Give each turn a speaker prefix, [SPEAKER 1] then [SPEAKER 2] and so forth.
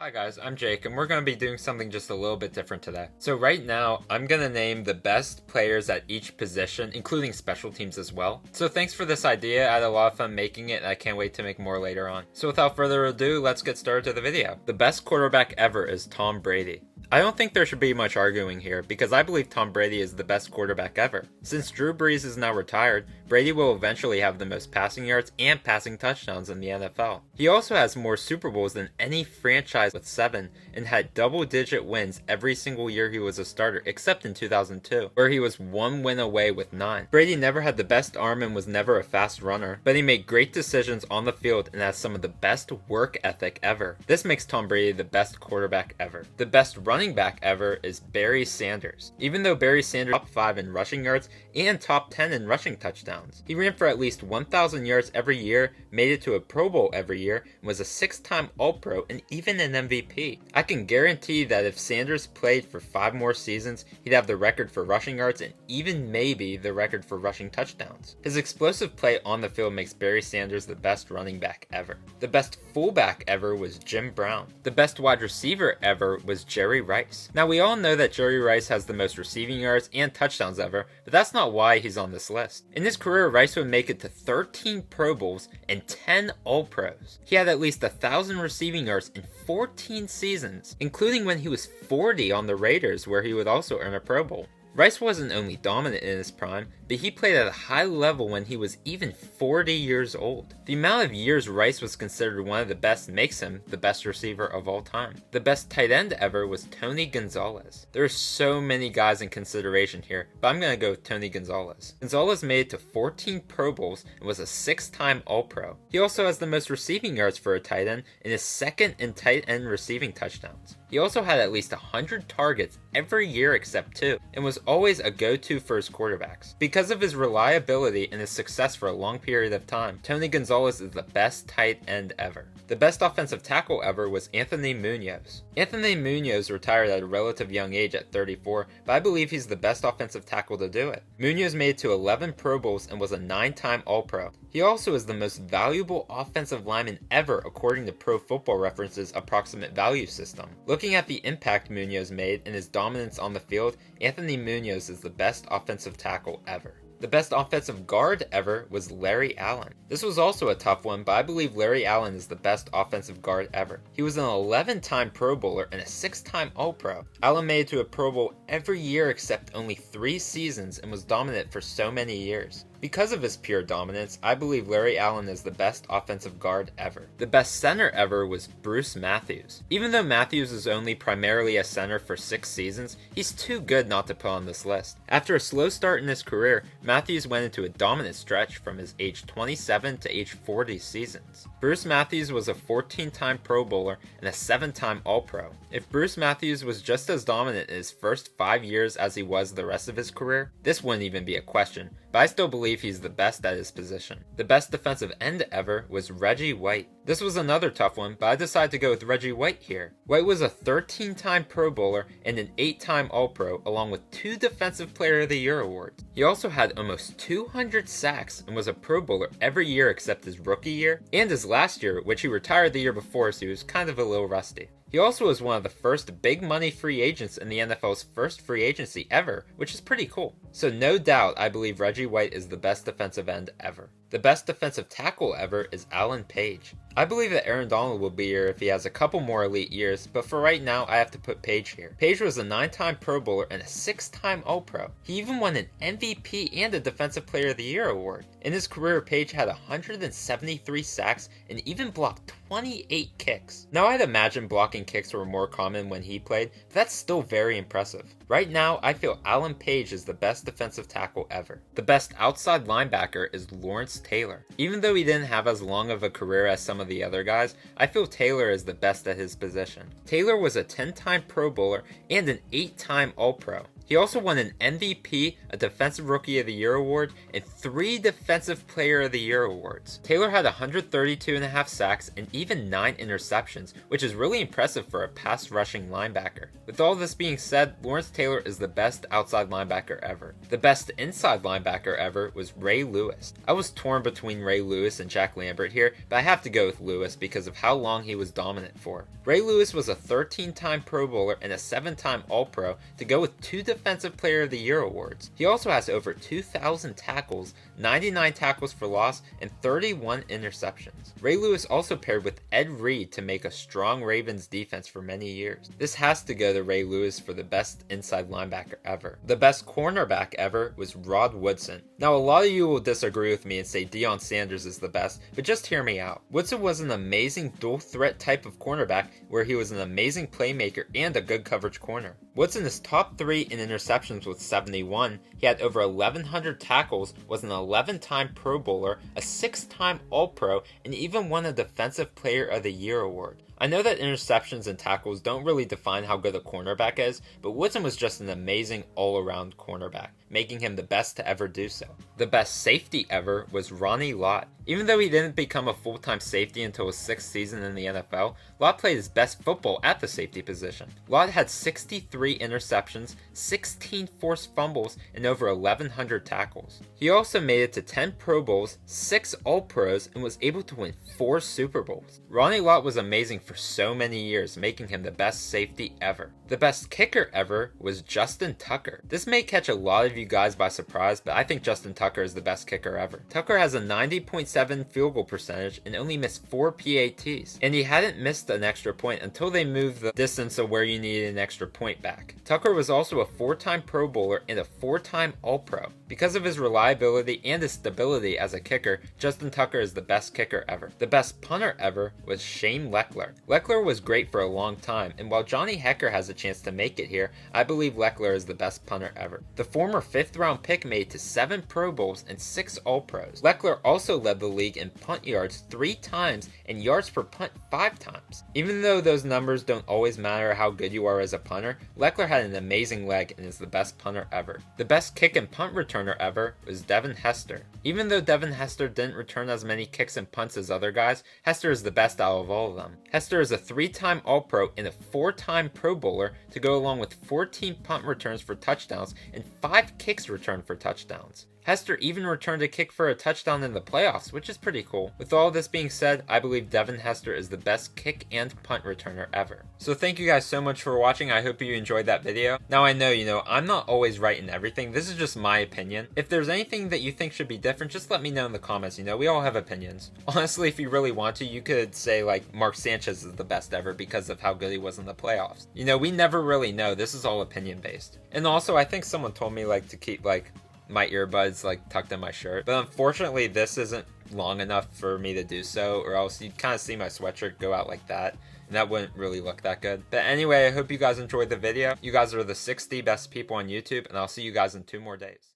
[SPEAKER 1] Hi guys, I'm Jake, and we're going to be doing something just a little bit different today. So right now, I'm going to name the best players at each position, including special teams as well. So thanks for this idea, I had a lot of fun making it, and I can't wait to make more later on. So without further ado, let's get started to the video. The best quarterback ever is Tom Brady. I don't think there should be much arguing here, because I believe Tom Brady is the best quarterback ever. Since Drew Brees is now retired, Brady will eventually have the most passing yards and passing touchdowns in the NFL. He also has more Super Bowls than any franchise with 7, and had double-digit wins every single year he was a starter, except in 2002, where he was 1 win away with 9. Brady never had the best arm and was never a fast runner, but he made great decisions on the field and has some of the best work ethic ever. This makes Tom Brady the best quarterback ever. The best running back ever is Barry Sanders. Even though Barry Sanders was top 5 in rushing yards and top 10 in rushing touchdowns, he ran for at least 1,000 yards every year, made it to a Pro Bowl every year, and was a 6-time All-Pro and even an MVP. I can guarantee that if Sanders played for 5 more seasons, he'd have the record for rushing yards and even maybe the record for rushing touchdowns. His explosive play on the field makes Barry Sanders the best running back ever. The best fullback ever was Jim Brown. The best wide receiver ever was Jerry Rice. Now we all know that Jerry Rice has the most receiving yards and touchdowns ever, but that's not why he's on this list. In his career, Rice would make it to 13 Pro Bowls and 10 All-Pros. He had at least 1,000 receiving yards in 14 seasons, including when he was 40 on the Raiders, where he would also earn a Pro Bowl. Rice wasn't only dominant in his prime, but he played at a high level when he was even 40 years old. The amount of years Rice was considered one of the best makes him the best receiver of all time. The best tight end ever was Tony Gonzalez. There are so many guys in consideration here, but I'm going to go with Tony Gonzalez. Gonzalez made it to 14 Pro Bowls and was a 6-time All-Pro. He also has the most receiving yards for a tight end and is second in tight end receiving touchdowns. He also had at least 100 targets every year except 2, and was always a go-to for his quarterbacks. Because of his reliability and his success for a long period of time, Tony Gonzalez is the best tight end ever. The best offensive tackle ever was Anthony Munoz. Anthony Munoz retired at a relative young age at 34, but I believe he's the best offensive tackle to do it. Munoz made it to 11 Pro Bowls and was a 9-time All-Pro. He also is the most valuable offensive lineman ever according to Pro Football Reference's approximate value system. Looking at the impact Munoz made and his dominance on the field, Anthony Munoz is the best offensive tackle ever. The best offensive guard ever was Larry Allen. This was also a tough one, but I believe Larry Allen is the best offensive guard ever. He was an 11-time Pro Bowler and a 6-time All-Pro. Allen made it to a Pro Bowl every year except only 3 seasons and was dominant for so many years. Because of his pure dominance, I believe Larry Allen is the best offensive guard ever. The best center ever was Bruce Matthews. Even though Matthews is only primarily a center for 6 seasons, he's too good not to put on this list. After a slow start in his career, Matthews went into a dominant stretch from his age 27 to age 40 seasons. Bruce Matthews was a 14-time Pro Bowler and a 7-time All-Pro. If Bruce Matthews was just as dominant in his first 5 years as he was the rest of his career, this wouldn't even be a question, but I still believe he's the best at his position. The best defensive end ever was Reggie White. This was another tough one, but I decided to go with Reggie White here. White was a 13-time Pro Bowler and an 8-time All-Pro, along with 2 Defensive Player of the Year awards. He also had almost 200 sacks and was a Pro Bowler every year except his rookie year and his last year, which he retired the year before, so he was kind of a little rusty. He also was one of the first big money free agents in the NFL's first free agency ever, which is pretty cool. So no doubt I believe Reggie White is the best defensive end ever. The best defensive tackle ever is Alan Page. I believe that Aaron Donald will be here if he has a couple more elite years, but for right now I have to put Page here. Page was a 9-time Pro Bowler and a 6-time All-Pro. He even won an MVP and a Defensive Player of the Year award. In his career, Page had 173 sacks and even blocked 28 kicks. Now I'd imagine blocking kicks were more common when he played, but that's still very impressive. Right now, I feel Alan Page is the best defensive tackle ever. The best outside linebacker is Lawrence Taylor. Even though he didn't have as long of a career as some of the other guys, I feel Taylor is the best at his position. Taylor was a 10-time Pro Bowler and an 8-time All-Pro. He also won an MVP, a Defensive Rookie of the Year award, and 3 Defensive Player of the Year awards. Taylor had 132.5 sacks and even 9 interceptions, which is really impressive for a pass rushing linebacker. With all this being said, Lawrence Taylor is the best outside linebacker ever. The best inside linebacker ever was Ray Lewis. I was torn between Ray Lewis and Jack Lambert here, but I have to go with Lewis because of how long he was dominant for. Ray Lewis was a 13-time Pro Bowler and a 7-time All-Pro to go with 2 Defensive Player of the Year awards. He also has over 2,000 tackles, 99 tackles for loss, and 31 interceptions. Ray Lewis also paired with Ed Reed to make a strong Ravens defense for many years. This has to go to Ray Lewis for the best inside linebacker ever. The best cornerback ever was Rod Woodson. Now, a lot of you will disagree with me and say Deion Sanders is the best, but just hear me out. Woodson was an amazing dual threat type of cornerback where he was an amazing playmaker and a good coverage corner. Woodson is top 3 in interceptions with 71. He had over 1,100 tackles, was an 11-time Pro Bowler, a 6-time All-Pro, and even won a Defensive Player of the Year award. I know that interceptions and tackles don't really define how good a cornerback is, but Woodson was just an amazing all-around cornerback, making him the best to ever do so. The best safety ever was Ronnie Lott. Even though he didn't become a full-time safety until his 6th season in the NFL, Lott played his best football at the safety position. Lott had 63 interceptions, 16 forced fumbles, and over 1,100 tackles. He also made it to 10 Pro Bowls, 6 All-Pros, and was able to win 4 Super Bowls. Ronnie Lott was amazing for so many years, making him the best safety ever. The best kicker ever was Justin Tucker. This may catch a lot of you guys by surprise, but I think Justin Tucker is the best kicker ever. Tucker has a 90.7 field goal percentage and only missed 4 PATs, and he hadn't missed an extra point until they moved the distance of where you needed an extra point back. Tucker was also a 4-time Pro Bowler and a 4-time All-Pro. Because of his reliability and his stability as a kicker, Justin Tucker is the best kicker ever. The best punter ever was Shane Lechler. Lechler was great for a long time, and while Johnny Hekker has a chance to make it here, I believe Lechler is the best punter ever. The former 5th-round pick made to 7 Pro Bowls and 6 All-Pros. Lechler also led the league in punt yards 3 times and yards per punt 5 times. Even though those numbers don't always matter how good you are as a punter, Lechler had an amazing leg and is the best punter ever. The best kick and punt returner ever was Devin Hester. Even though Devin Hester didn't return as many kicks and punts as other guys, Hester is the best out of all of them. Hester is a 3-time All-Pro and a 4-time Pro Bowler to go along with 14 punt returns for touchdowns and 5 kicks returned for touchdowns. Hester even returned a kick for a touchdown in the playoffs, which is pretty cool. With all this being said, I believe Devin Hester is the best kick and punt returner ever. So thank you guys so much for watching. I hope you enjoyed that video. Now I know, I'm not always right in everything. This is just my opinion. If there's anything that you think should be different, just let me know in the comments. We all have opinions. Honestly, if you really want to, you could say like Mark Sanchez is the best ever because of how good he was in the playoffs. We never really know. This is all opinion based. And also, I think someone told me to keep my earbuds tucked in my shirt, but unfortunately this isn't long enough for me to do so, or else you'd kind of see my sweatshirt go out like that, and that wouldn't really look that good. But anyway, I hope you guys enjoyed the video. You guys are the 60 best people on YouTube, and I'll see you guys in 2 more days.